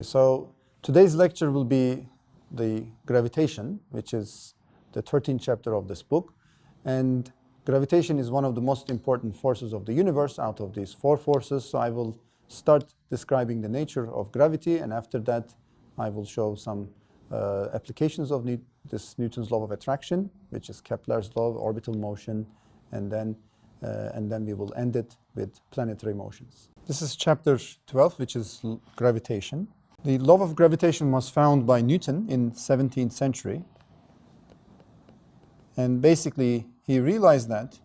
So today's lecture will be the gravitation, which is the 13th chapter of this book. And gravitation is one of the most important forces of the universe out of these four forces. So I will start describing the nature of gravity, and after that I will show some applications of this Newton's law of attraction, which is Kepler's law of orbital motion, and then we will end it with planetary motions. This is chapter 12, which is gravitation. The law of gravitation was found by Newton in 17th century. And basically, he realized that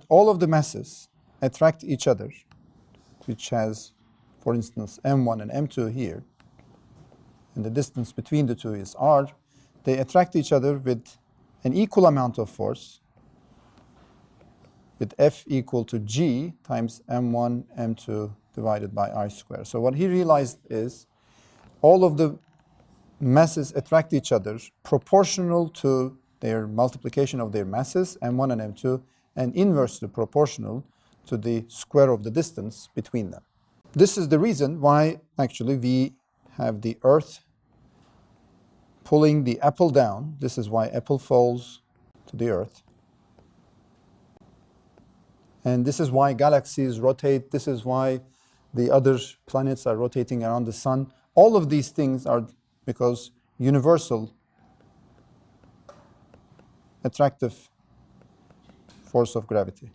all of the masses attract each other, which has, for instance, m1 and m2 here, and the distance between the two is r. They attract each other with an equal amount of force, with F equal to G times m1, m2 divided by r squared. So what he realized is all of the masses attract each other proportional to their multiplication of their masses, m1 and m2, and inversely proportional to the square of the distance between them. This is the reason why actually we have the Earth pulling the apple down. This is why apple falls to the Earth. And this is why galaxies rotate. This is why the other planets are rotating around the sun. All of these things are because universal attractive force of gravity.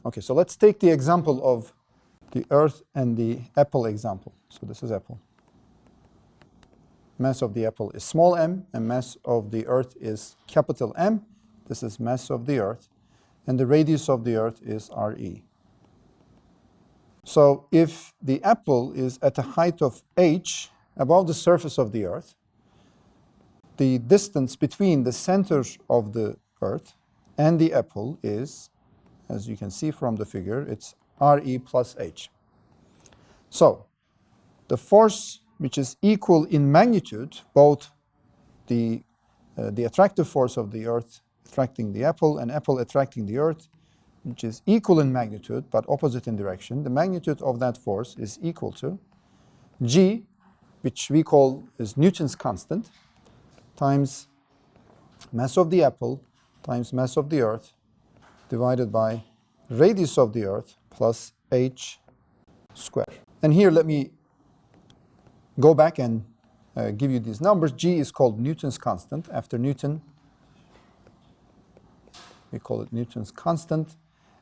Okay, so let's take the example of the Earth and the apple example. So this is apple. Mass of the apple is small m, and mass of the Earth is capital M. This is mass of the Earth, and the radius of the Earth is RE. So if the apple is at a height of h above the surface of the Earth, the distance between the center of the Earth and the apple is, as you can see from the figure, it's RE plus h. So the force which is equal in magnitude, both the attractive force of the Earth attracting the apple and apple attracting the Earth, which is equal in magnitude but opposite in direction, the magnitude of that force is equal to G, which we call is Newton's constant, times mass of the apple times mass of the Earth divided by radius of the Earth plus h squared. And here let me go back and give you these numbers. G is called Newton's constant. After Newton, we call it Newton's constant.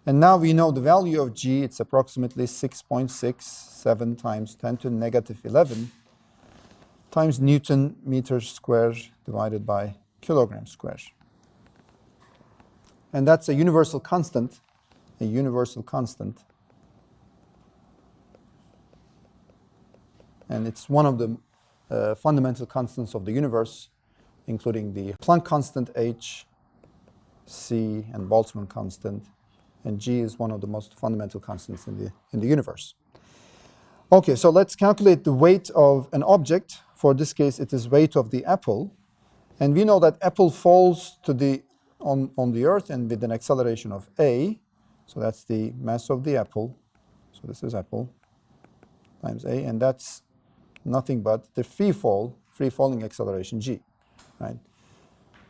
And now we know the value of G. It's approximately 6.67 times 10 to the negative 11 times Newton meters square divided by kilogram square. And that's a universal constant, And it's one of the fundamental constants of the universe, including the Planck constant h, c, and Boltzmann constant. And G is one of the most fundamental constants in the universe. Okay, so let's calculate the weight of an object. For this case, it is weight of the apple. And we know that apple falls to on the Earth and with an acceleration of a. So that's the mass of the apple. So this is apple times a, and that's nothing but the free falling acceleration g, right?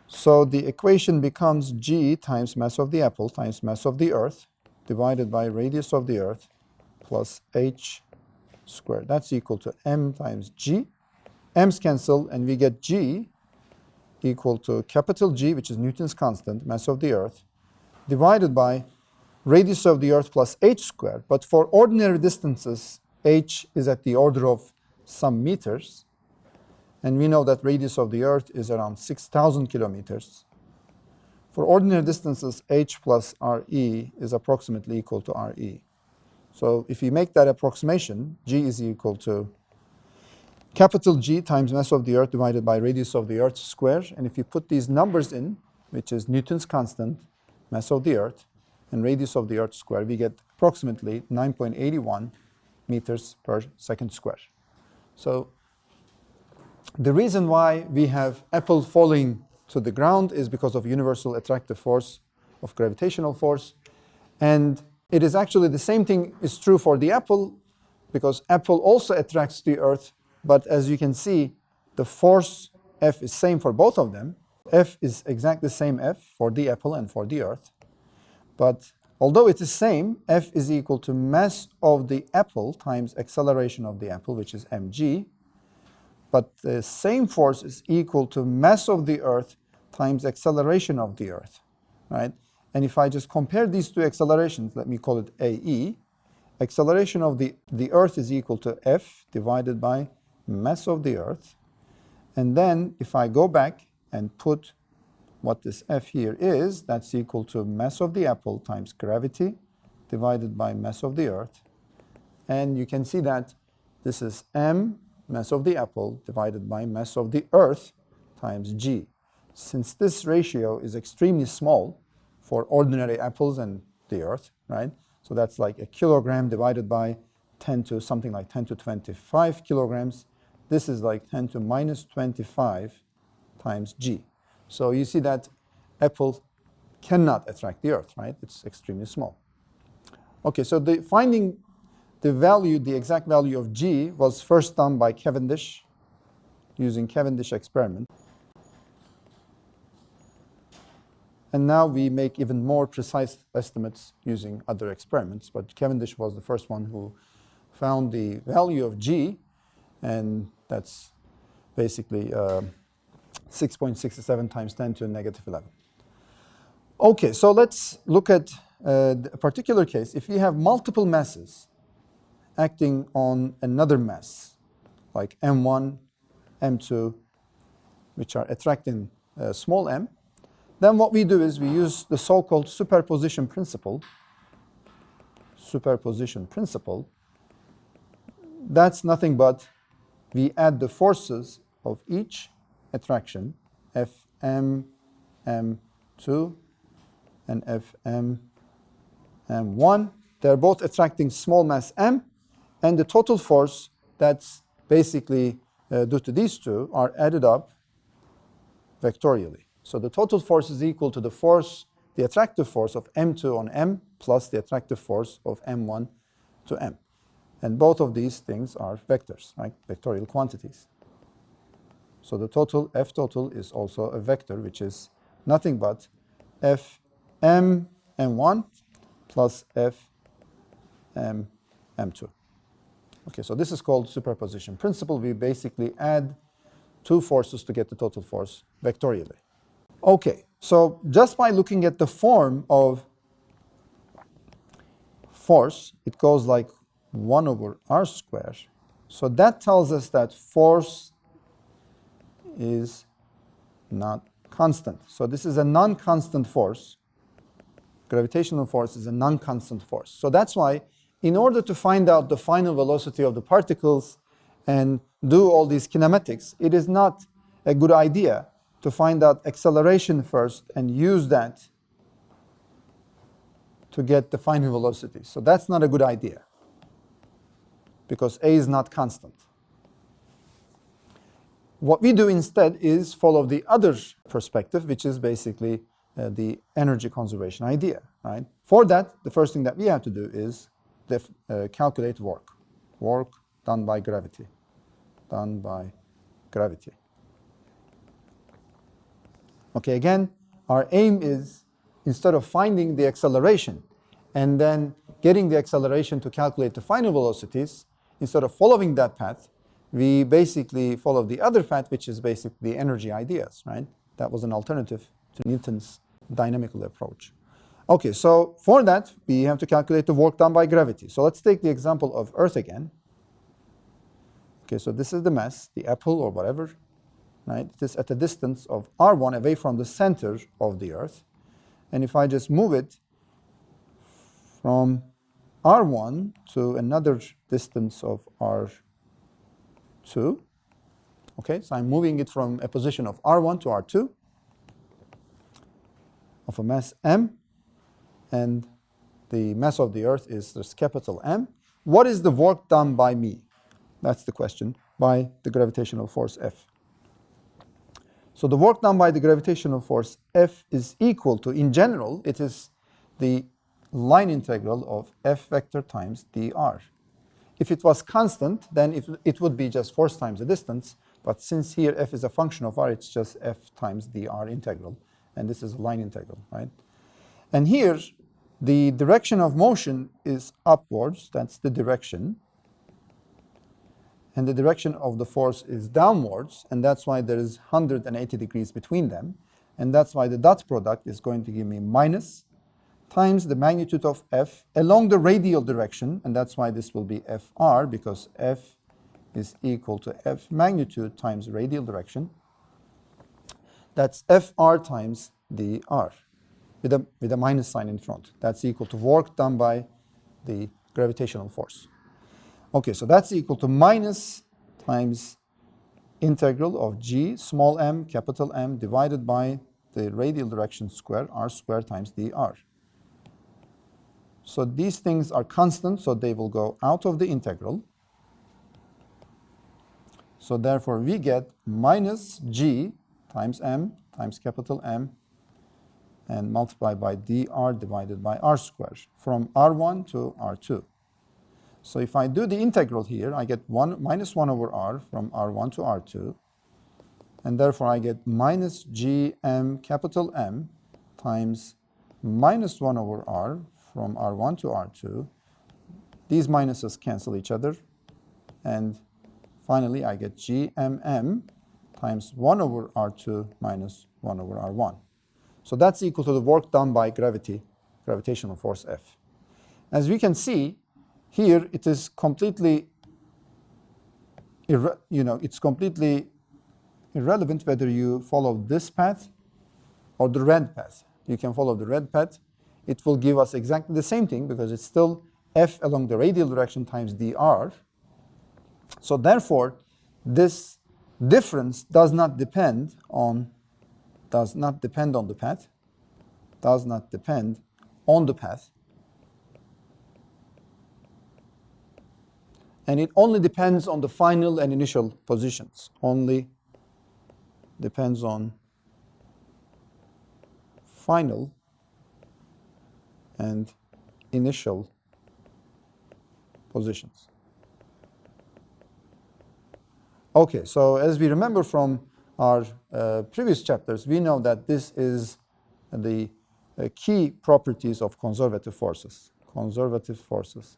So the equation becomes g times mass of the apple times mass of the Earth divided by radius of the Earth plus h squared. That's equal to m times g. M's cancel, and we get g equal to capital G, which is Newton's constant, mass of the Earth, divided by radius of the Earth plus h squared. But for ordinary distances, h is at the order of some meters, and we know that radius of the Earth is around 6,000 kilometers. For ordinary distances, h plus re is approximately equal to re. So if you make that approximation, g is equal to capital G times mass of the Earth divided by radius of the Earth square. And if you put these numbers in, which is Newton's constant, mass of the Earth, and radius of the Earth square, we get approximately 9.81 meters per second square. So the reason why we have apple falling to the ground is because of universal attractive force of gravitational force. And it is actually the same thing is true for the apple, because apple also attracts the Earth. But as you can see, the force F is same for both of them. F is exactly the same F for the apple and for the Earth. But although it is same, F is equal to mass of the apple times acceleration of the apple, which is mg. But the same force is equal to mass of the Earth times acceleration of the Earth, right? And if I just compare these two accelerations, let me call it AE, acceleration of the Earth is equal to F divided by mass of the Earth. And then if I go back and put what this F here is, that's equal to mass of the apple times gravity divided by mass of the Earth. And you can see that this is m, mass of the apple, divided by mass of the Earth times g. Since this ratio is extremely small for ordinary apples and the Earth, right? So that's like a kilogram divided by 10 to something like 10 to 25 kilograms. This is like 10 to minus 25 times g. So you see that apple cannot attract the Earth, right? It's extremely small. Okay, so finding the value, the exact value of g was first done by Cavendish using Cavendish experiment. And now we make even more precise estimates using other experiments. But Cavendish was the first one who found the value of g, and that's basically 6.67 times 10 to the negative 11. Okay, so let's look at a particular case. If we have multiple masses acting on another mass, like m1, m2, which are attracting small m, then what we do is we use the so-called superposition principle. Superposition principle. That's nothing but we add the forces of each attraction, Fm, m2, and Fm, m1. They're both attracting small mass m, and the total force that's basically due to these two are added up vectorially. So the total force is equal to the force, the attractive force of m2 on m plus the attractive force of m1 to m. And both of these things are vectors, right? Vectorial quantities. So the total, F total, is also a vector, which is nothing but F m m1 plus F m m2. Okay, so this is called superposition principle. We basically add two forces to get the total force vectorially. Okay, so just by looking at the form of force, it goes like 1 over r squared. So that tells us that force is not constant. So this is a non-constant force. Gravitational force is a non-constant force. So that's why, in order to find out the final velocity of the particles and do all these kinematics, it is not a good idea to find out acceleration first and use that to get the final velocity. So that's not a good idea, because A is not constant. What we do instead is follow the other perspective, which is basically the energy conservation idea, right? For that, the first thing that we have to do is calculate work. Work done by gravity. Done by gravity. Okay, again, our aim is, instead of finding the acceleration and then getting the acceleration to calculate the final velocities, instead of following that path, we basically follow the other path, which is basically the energy ideas, right? That was an alternative to Newton's dynamical approach. Okay, so for that, we have to calculate the work done by gravity. So let's take the example of Earth again. Okay, so this is the mass, the apple or whatever, right? It is at a distance of r1 away from the center of the Earth. And if I just move it from r1 to another distance of r2, okay, so I'm moving it from a position of r1 to r2 of a mass m, and the mass of the Earth is this capital M. What is the work done by me? That's the question, by the gravitational force F. So the work done by the gravitational force F is equal to, in general, it is the line integral of F vector times dr. If it was constant, then it would be just force times the distance. But since here F is a function of r, it's just F times dr integral. And this is a line integral, right? And here, the direction of motion is upwards. That's the direction. And the direction of the force is downwards. And that's why there is 180 degrees between them. And that's why the dot product is going to give me minus times the magnitude of F along the radial direction. And that's why this will be Fr, because F is equal to F magnitude times radial direction. That's Fr times dr with a minus sign in front. That's equal to work done by the gravitational force. Okay, so that's equal to minus times integral of g small m capital M divided by the radial direction square, r squared times dr. So these things are constant, so they will go out of the integral. So therefore we get minus g times m times capital M and multiply by dr divided by r squared from r1 to r2. So if I do the integral here, I get minus 1 over r from r1 to r2. And therefore I get minus gm capital M times minus 1 over r from r1 to r2. These minuses cancel each other. And finally I get gmm times 1 over r2 minus 1 over r1. So that's equal to the work done by gravitational force F. As we can see, here it is completely, it's completely irrelevant whether you follow this path or the red path. You can follow the red path. It will give us exactly the same thing because it's still F along the radial direction times dr. So therefore, this difference does not depend on the path, and it only depends on the final and initial positions. Only depends on final and initial positions. Okay, so as we remember from our previous chapters, we know that this is the key properties of conservative forces. Conservative forces.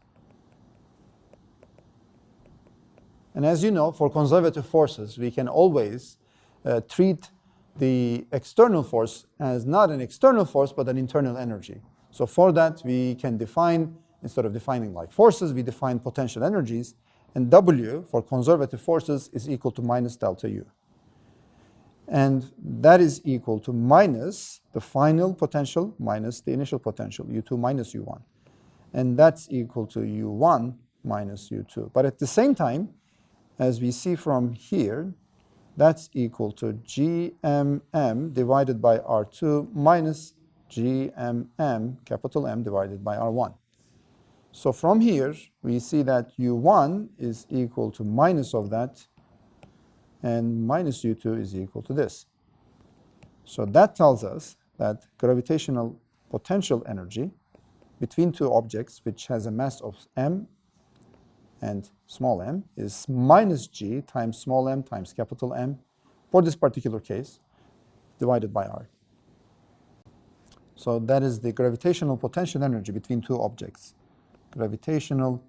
And as you know, for conservative forces, we can always treat the external force as not an external force, but an internal energy. So for that, we can define, instead of defining like forces, we define potential energies. And W for conservative forces is equal to minus delta U. And that is equal to minus the final potential minus the initial potential, U2 minus U1. And that's equal to U1 minus U2. But at the same time, as we see from here, that's equal to GMM divided by R2 minus GMM, capital M, divided by R1. So from here, we see that U1 is equal to minus of that, and minus U2 is equal to this. So that tells us that gravitational potential energy between two objects which has a mass of m and small m is minus g times small m times capital M for this particular case divided by r. So that is the gravitational potential energy between two objects. Gravitational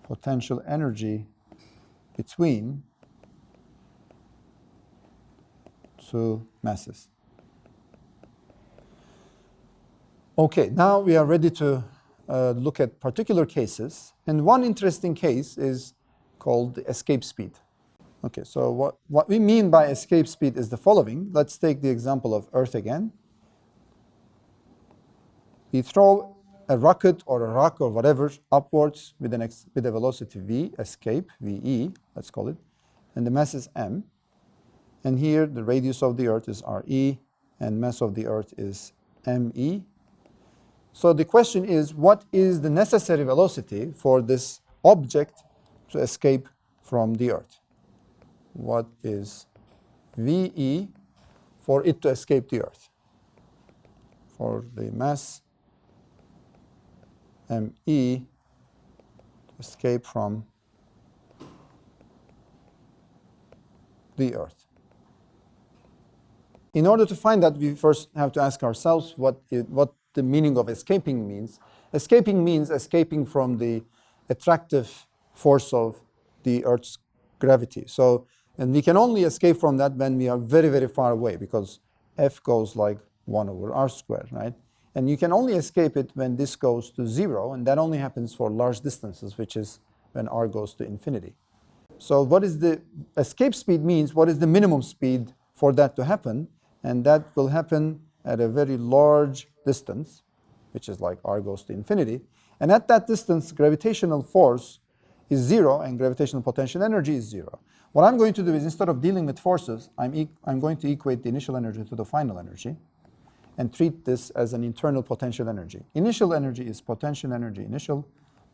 potential energy between two masses. Okay, now we are ready to look at particular cases. And one interesting case is called the escape speed. Okay, so what we mean by escape speed is the following. Let's take the example of Earth again. We throw a rocket or a rock or whatever upwards with a velocity v, escape, ve, let's call it, and the mass is m. And here the radius of the Earth is re, and mass of the Earth is me. So the question is, what is the necessary velocity for this object to escape from the Earth? What is ve for it to escape the Earth. For the mass ME to escape from the Earth. In order to find that, we first have to ask ourselves what the meaning of escaping means. Escaping means escaping from the attractive force of the Earth's gravity. So, and we can only escape from that when we are very, very far away, because F goes like 1 over r squared, right? And you can only escape it when this goes to 0, and that only happens for large distances, which is when r goes to infinity. So what is the escape speed means, what is the minimum speed for that to happen? And that will happen at a very large distance, which is like r goes to infinity. And at that distance, gravitational force is 0 and gravitational potential energy is 0. What I'm going to do is, instead of dealing with forces, I'm going to equate the initial energy to the final energy and treat this as an internal potential energy. Initial energy is potential energy initial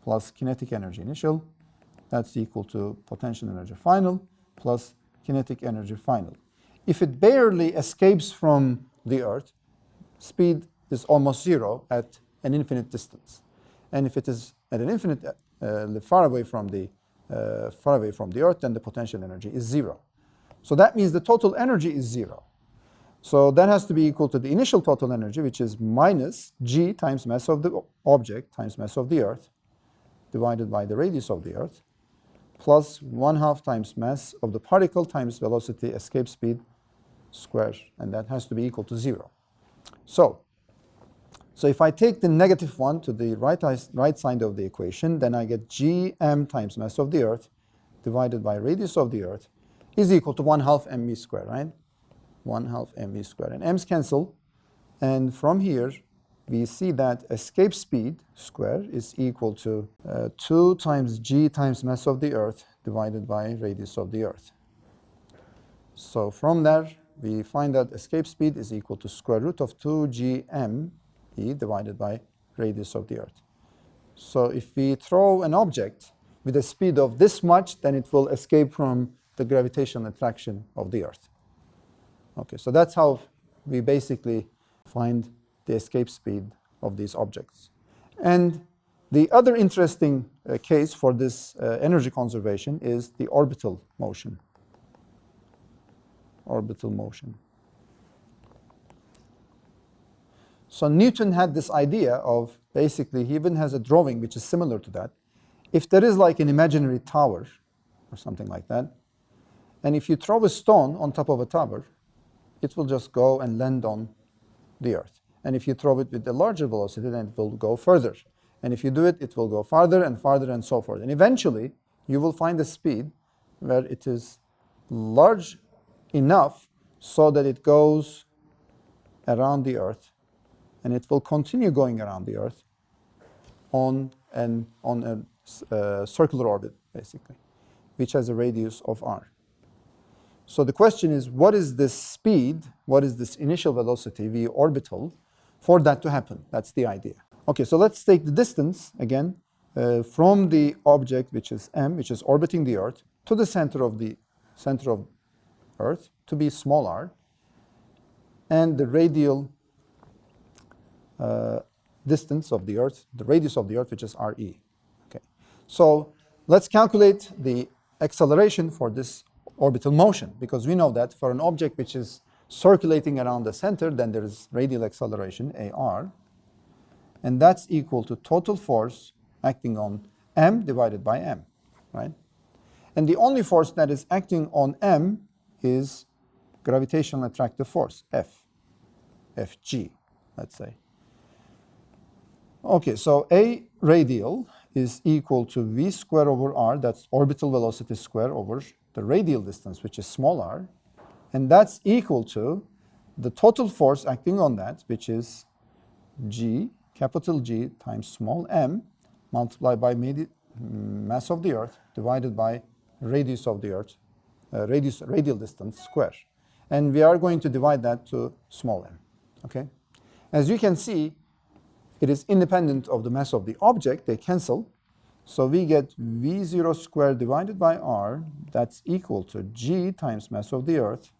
plus kinetic energy initial. That's equal to potential energy final plus kinetic energy final. If it barely escapes from the Earth, speed is almost 0 at an infinite distance. And if it is at an infinite far away from the Earth, then the potential energy is 0. So that means the total energy is 0. So that has to be equal to the initial total energy, which is minus g times mass of the object times mass of the Earth, divided by the radius of the Earth, plus 1/2 times mass of the particle times velocity escape speed square, and that has to be equal to 0. So if I take the negative 1 to the right side of the equation, then I get gm times mass of the Earth divided by radius of the Earth is equal to 1/2 mv squared, right? 1/2 mv squared. And m's cancel, and from here we see that escape speed square is equal to 2 times g times mass of the Earth divided by radius of the Earth. So from there, we find that escape speed is equal to square root of 2gm e divided by radius of the Earth. So if we throw an object with a speed of this much, then it will escape from the gravitational attraction of the Earth. Okay, so that's how we basically find the escape speed of these objects. And the other interesting case for this energy conservation is the orbital motion. Orbital motion. So Newton had this idea of, basically, he even has a drawing which is similar to that. If there is like an imaginary tower or something like that, and if you throw a stone on top of a tower, it will just go and land on the Earth. And if you throw it with a larger velocity, then it will go further. And if you do it, it will go farther and farther and so forth. And eventually, you will find a speed where it is large enough so that it goes around the Earth, and it will continue going around the Earth on a circular orbit, basically, which has a radius of r. So the question is, what is this speed, what is this initial velocity, v orbital, for that to happen? That's the idea. Okay, so let's take the distance, again, from the object, which is m, which is orbiting the Earth, to the center of Earth, to be small r, and the radial distance of the Earth, the radius of the Earth, which is re. Okay, so let's calculate the acceleration for this orbital motion, because we know that for an object which is circulating around the center, then there is radial acceleration, ar, and that's equal to total force acting on m divided by m, right? And the only force that is acting on m is gravitational attractive force, Fg, let's say. Okay, so a radial is equal to v square over r, that's orbital velocity square over the radial distance, which is small r, and that's equal to the total force acting on that, which is g, capital G times small m, multiplied by mass of the Earth divided by radius of the Earth, radial distance square. And we are going to divide that to small m, okay? As you can see, it is independent of the mass of the object, they cancel. So we get v0 squared divided by r, that's equal to g times mass of the Earth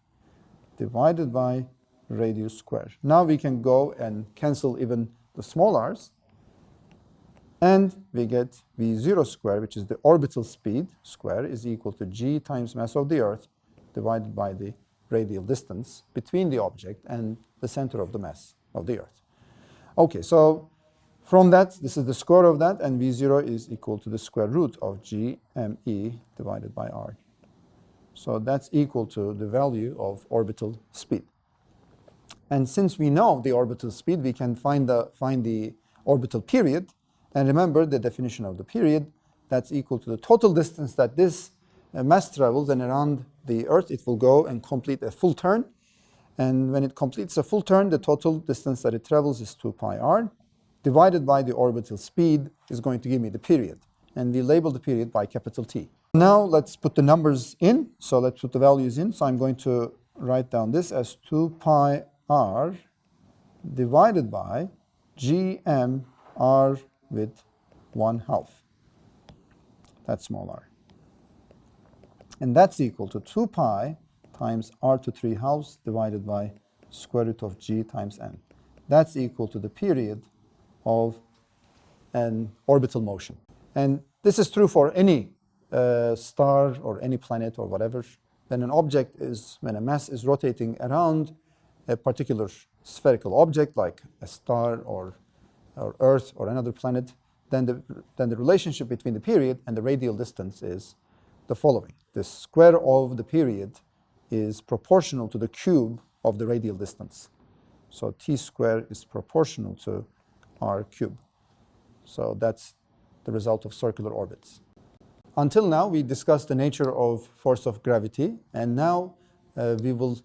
divided by radius square. Now we can go and cancel even the small r's, and we get v0 square, which is the orbital speed square, is equal to g times mass of the Earth divided by the radial distance between the object and the center of the mass of the Earth. Okay, so from that, this is the square of that, and v0 is equal to the square root of g me divided by r. So that's equal to the value of orbital speed. And since we know the orbital speed, we can find the orbital period. And remember the definition of the period, that's equal to the total distance that this mass travels, and around the Earth it will go and complete a full turn. And when it completes a full turn, the total distance that it travels is 2 pi r, divided by the orbital speed is going to give me the period. And we label the period by capital T. Now let's put the numbers in. So let's put the values in. So I'm going to write down this as 2 pi r divided by gm r with 1/2. That's small r. And that's equal to 2 pi times r to 3/2 divided by square root of g times n. That's equal to the period of an orbital motion. And this is true for any star or any planet or whatever. When when a mass is rotating around a particular spherical object like a star or Earth or another planet, then the relationship between the period and the radial distance is the following. The square of the period is proportional to the cube of the radial distance. So t square is proportional to r cube. So that's the result of circular orbits. Until now, we discussed the nature of force of gravity, and now we will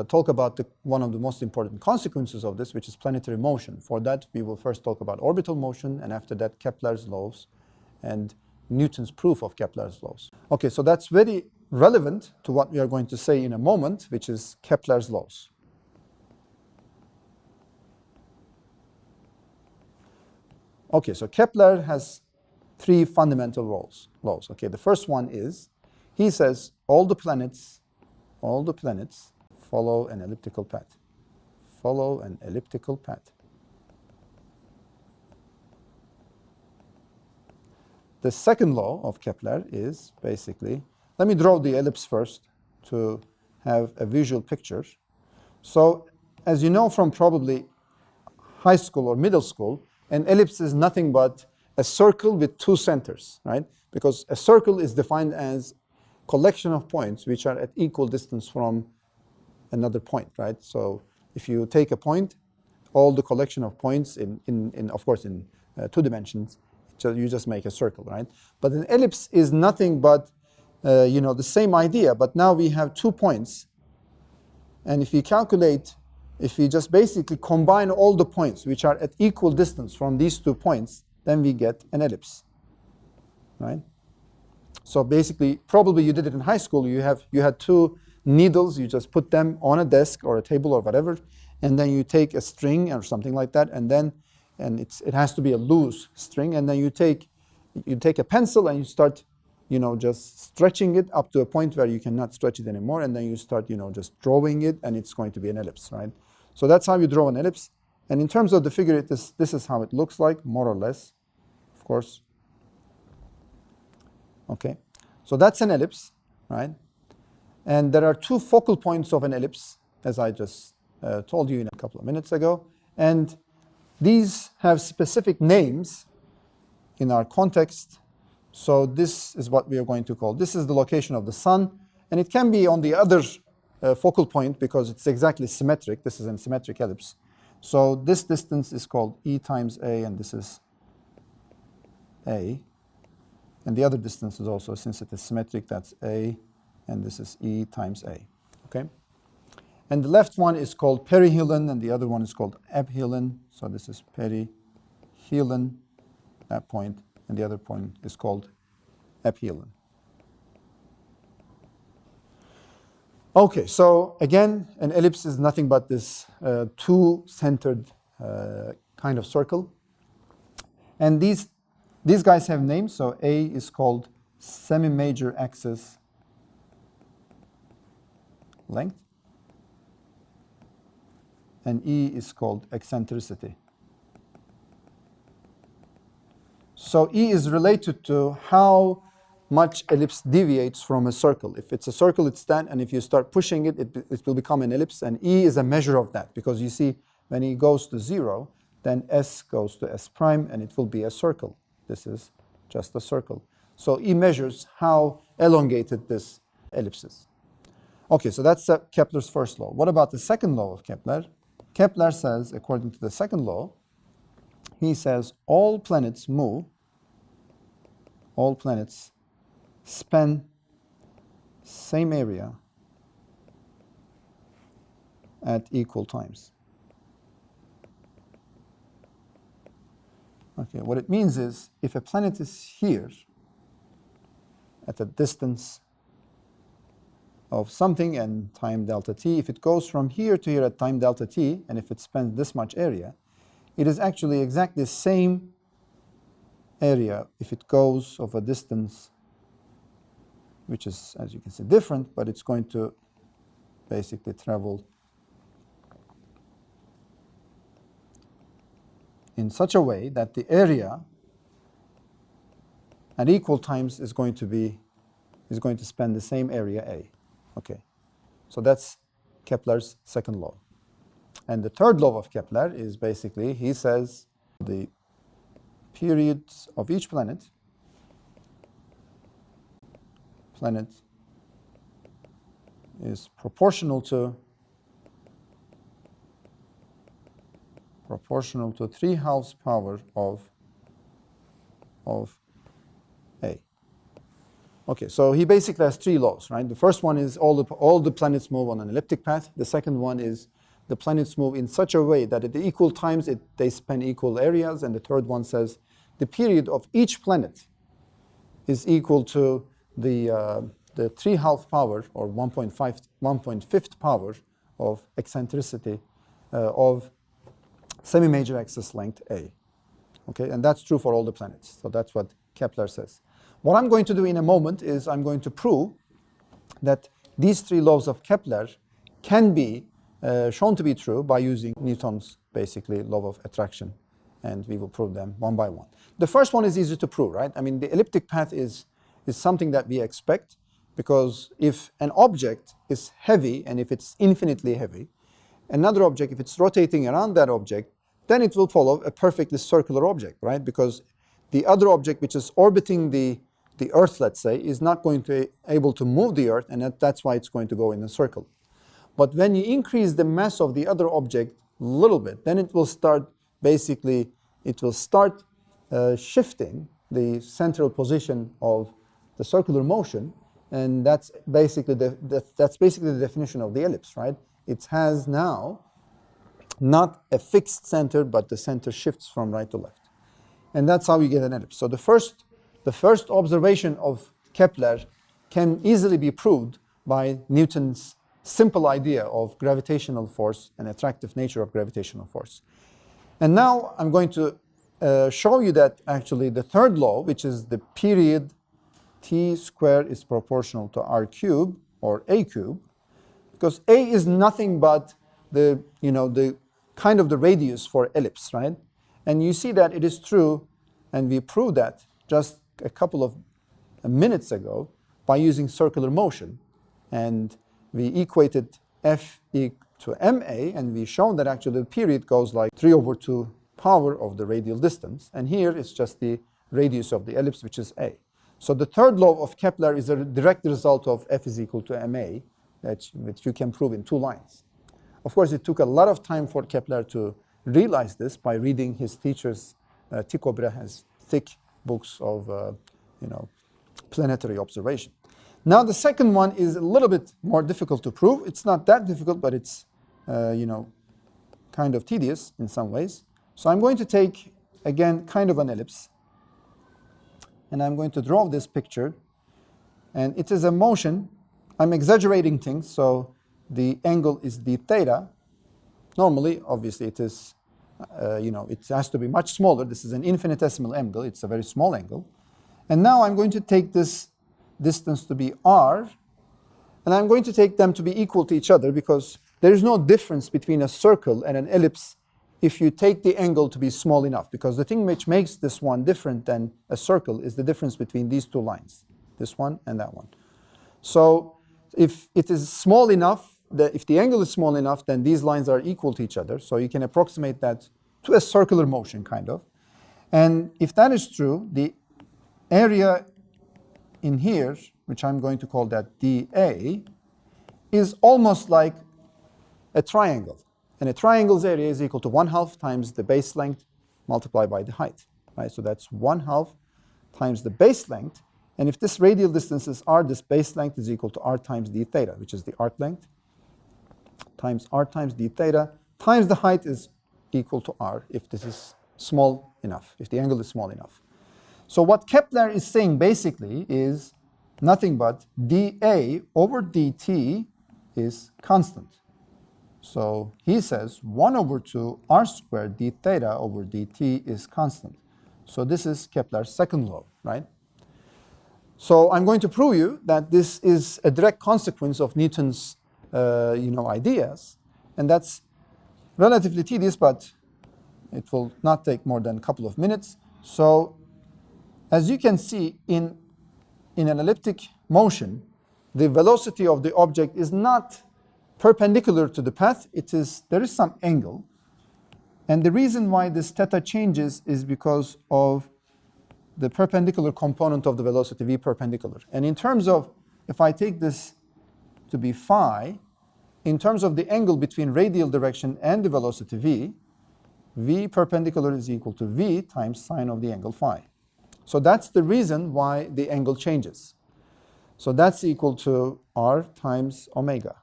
talk about one of the most important consequences of this, which is planetary motion. For that, we will first talk about orbital motion, and after that, Kepler's laws and Newton's proof of Kepler's laws. Okay, so that's very relevant to what we are going to say in a moment, which is Kepler's laws. Okay, so Kepler has 3 fundamental laws. Okay, the first one is, he says all the planets follow an elliptical path. Follow an elliptical path. The second law of Kepler is basically, let me draw the ellipse first to have a visual picture. So, as you know from probably high school or middle school, an ellipse is nothing but a circle with 2 centers, right? Because a circle is defined as collection of points which are at equal distance from another point, right? So if you take a point, all the collection of points of course in 2 dimensions, so you just make a circle, right? But an ellipse is nothing but the same idea, but now we have 2 points, and if we just basically combine all the points which are at equal distance from these 2 points, then we get an ellipse, right? So basically, probably you did it in high school. You had 2 needles. You just put them on a desk or a table or whatever, and then you take a string or something like that, and it has to be a loose string, and then you take a pencil and you start, just stretching it up to a point where you cannot stretch it anymore, and then you start, just drawing it, and it's going to be an ellipse, right? So that's how you draw an ellipse. And in terms of the figure, this is how it looks like, more or less, of course. Okay, so that's an ellipse, right? And there are 2 focal points of an ellipse, as I just told you in a couple of minutes ago. And these have specific names in our context. So this is what we are going to call, this is the location of the sun. And it can be on the other focal point because it's exactly symmetric. This is a symmetric ellipse. So this distance is called E times A, and this is A. And the other distance is also, since it is symmetric, that's A, and this is E times A. Okay? And the left one is called perihelion, and the other one is called aphelion. So this is perihelion, that point, and the other point is called aphelion. Okay, so again, an ellipse is nothing but this 2-centered kind of circle. And these guys have names. So A is called semi-major axis length. and E is called eccentricity. So E is related to how much ellipse deviates from a circle. If it's a circle, it's that, and if you start pushing it, it will become an ellipse, and E is a measure of that, because you see when E goes to 0, then S goes to S prime, and it will be a circle. This is just a circle. So E measures how elongated this ellipse is. Okay, so that's Kepler's first law. What about the second law of Kepler? Kepler says, according to the second law, he says all planets move, all planets span same area at equal times. Okay, what it means is if a planet is here at a distance of something and time delta t, if it goes from here to here at time delta t, and if it spans this much area, it is actually exactly the same area if it goes of a distance which is, as you can see, different, but it's going to basically travel in such a way that the area at equal times is going to span the same area A. Okay, so that's Kepler's second law. And the third law of Kepler is basically, he says the period of each planet is proportional to 3/2 power of A. Okay, so he basically has three laws, right? The first one is all the planets move on an elliptic path. The second one is the planets move in such a way that at the equal times they span equal areas. And the third one says the period of each planet is equal to the 3/2 power or 1.5th power of eccentricity of semi-major axis length A. Okay, and that's true for all the planets. So that's what Kepler says. What I'm going to do in a moment is I'm going to prove that these three laws of Kepler can be shown to be true by using Newton's basically law of attraction, and we will prove them one by one. The first one is easy to prove, right? I mean, the elliptic path is something that we expect, because if an object is heavy and if it's infinitely heavy, another object, if it's rotating around that object, then it will follow a perfectly circular object, right? Because the other object which is orbiting the Earth, let's say, is not going to be able to move the Earth, and that's why it's going to go in a circle. But when you increase the mass of the other object a little bit, then it will start shifting the central position of the circular motion, and that's basically the definition of the ellipse, right? It has now not a fixed center, but the center shifts from right to left, and that's how you get an ellipse. So the first observation of Kepler can easily be proved by Newton's simple idea of gravitational force and attractive nature of gravitational force. And now I'm going to show you that actually the third law, which is the period t squared is proportional to r cubed or a cube, because a is nothing but the kind of the radius for ellipse, right? And you see that it is true, and we proved that just a couple of minutes ago by using circular motion, and we equated f to ma, and we shown that actually the period goes like 3/2 power of the radial distance, and here it's just the radius of the ellipse, which is a. So the third law of Kepler is a direct result of f is equal to ma, which you can prove in two lines. Of course, it took a lot of time for Kepler to realize this by reading his teacher's Tycho Brahe's thick books of planetary observation. Now the second one is a little bit more difficult to prove. It's not that difficult, but it's kind of tedious in some ways. So I'm going to take, again, kind of an ellipse, and I'm going to draw this picture, and it is a motion. I'm exaggerating things, so the angle is d theta. Normally, obviously, it is, it has to be much smaller. This is an infinitesimal angle. It's a very small angle. And now I'm going to take this distance to be r, and I'm going to take them to be equal to each other, because there is no difference between a circle and an ellipse if you take the angle to be small enough, because the thing which makes this one different than a circle is the difference between these two lines, this one and that one. So if it is small enough, if the angle is small enough, then these lines are equal to each other. So you can approximate that to a circular motion, kind of. And if that is true, the area in here, which I'm going to call that dA, is almost like a triangle. And a triangle's area is equal to 1/2 times the base length multiplied by the height. Right? So that's 1/2 times the base length. And if this radial distance is r, this base length is equal to r times d theta, which is the arc length, times r times d theta, times the height is equal to r if this is small enough, if the angle is small enough. So what Kepler is saying basically is nothing but dA over dt is constant. So he says 1/2 r squared d theta over dt is constant. So this is Kepler's second law, right? So I'm going to prove you that this is a direct consequence of Newton's ideas, and that's relatively tedious, but it will not take more than a couple of minutes. So as you can see, in an elliptic motion, the velocity of the object is not perpendicular to the path. There is some angle. And the reason why this theta changes is because of the perpendicular component of the velocity, v perpendicular. And in terms of, if I take this to be phi, in terms of the angle between radial direction and the velocity v perpendicular is equal to v times sine of the angle phi. So that's the reason why the angle changes. So that's equal to r times omega,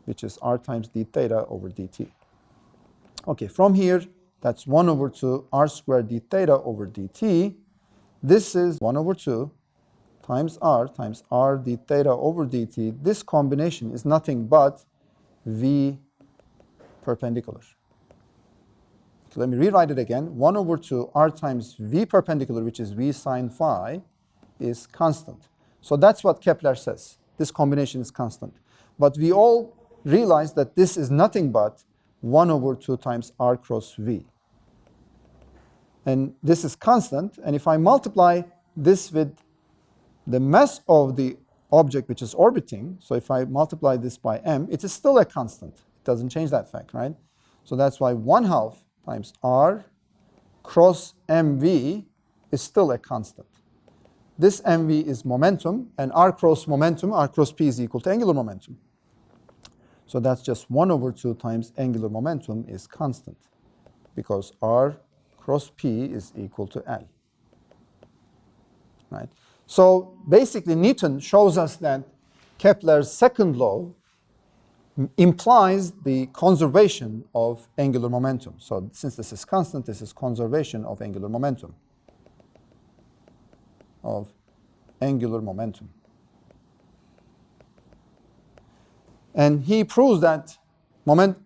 which is r times d theta over dt. Okay, from here, that's 1/2 r squared d theta over dt. This is 1/2 times r d theta over dt. This combination is nothing but v perpendicular. Okay, let me rewrite it again. 1/2 r times v perpendicular, which is v sine phi, is constant. So that's what Kepler says. This combination is constant. But we all realize that this is nothing but 1/2 times r cross v. And this is constant. And if I multiply this with the mass of the object which is orbiting, so if I multiply this by m, it is still a constant. It doesn't change that fact, right? So that's why 1/2 times r cross mv is still a constant. This mv is momentum, and r cross p is equal to angular momentum. So that's just 1/2 times angular momentum is constant, because r cross p is equal to L. Right? So basically, Newton shows us that Kepler's second law implies the conservation of angular momentum. So since this is constant, this is conservation of angular momentum. And he proves that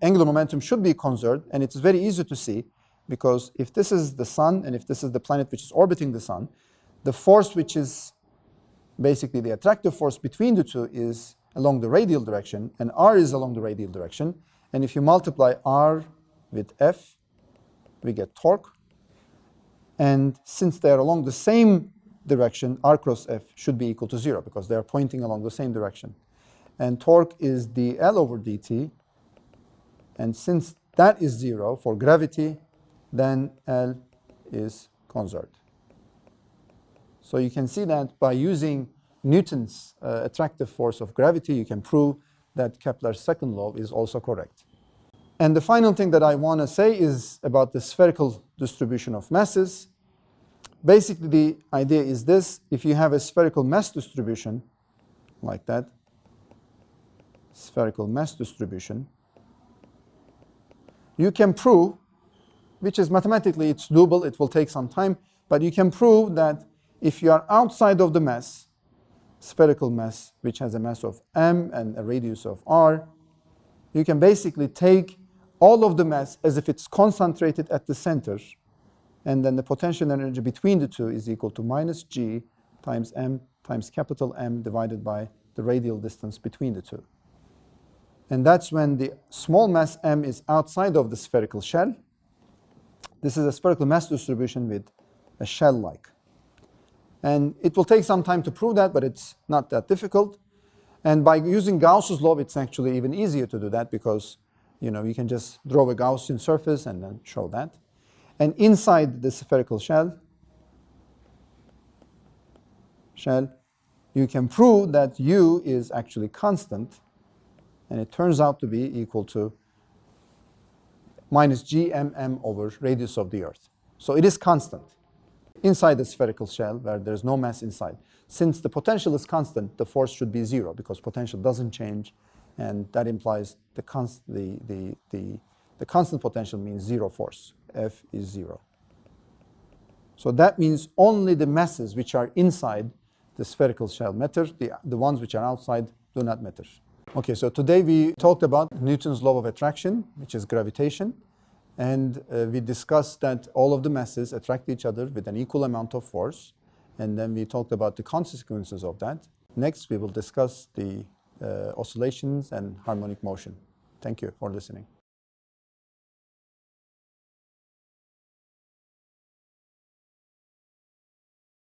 angular momentum should be conserved, and it's very easy to see, because if this is the sun and if this is the planet which is orbiting the sun, the force which is basically the attractive force between the two is along the radial direction, and r is along the radial direction. And if you multiply r with F, we get torque. And since they are along the same direction, r cross F should be equal to 0, because they are pointing along the same direction. And torque is dl over dt. And since that is 0 for gravity, then L is conserved. So you can see that by using Newton's attractive force of gravity, you can prove that Kepler's second law is also correct. And the final thing that I want to say is about the spherical distribution of masses. Basically, the idea is this: if you have a spherical mass distribution like that, spherical mass distribution, you can prove, which is mathematically it's doable, it will take some time, but you can prove that if you are outside of the mass, spherical mass, which has a mass of m and a radius of r, you can basically take all of the mass as if it's concentrated at the center, and then the potential energy between the two is equal to minus g times m times capital M divided by the radial distance between the two. And that's when the small mass m is outside of the spherical shell. This is a spherical mass distribution with a shell-like. And it will take some time to prove that, but it's not that difficult. And by using Gauss's law, it's actually even easier to do that because, you can just draw a Gaussian surface and then show that. And inside the spherical shell, you can prove that U is actually constant, and it turns out to be equal to minus gmm over radius of the Earth. So it is constant inside the spherical shell where there's no mass inside. Since the potential is constant, the force should be zero because potential doesn't change, and that implies the constant potential means zero force. F is zero. So that means only the masses which are inside the spherical shell matter. The ones which are outside do not matter. Okay, so today we talked about Newton's law of attraction, which is gravitation. And we discussed that all of the masses attract each other with an equal amount of force. And then we talked about the consequences of that. Next, we will discuss the oscillations and harmonic motion. Thank you for listening.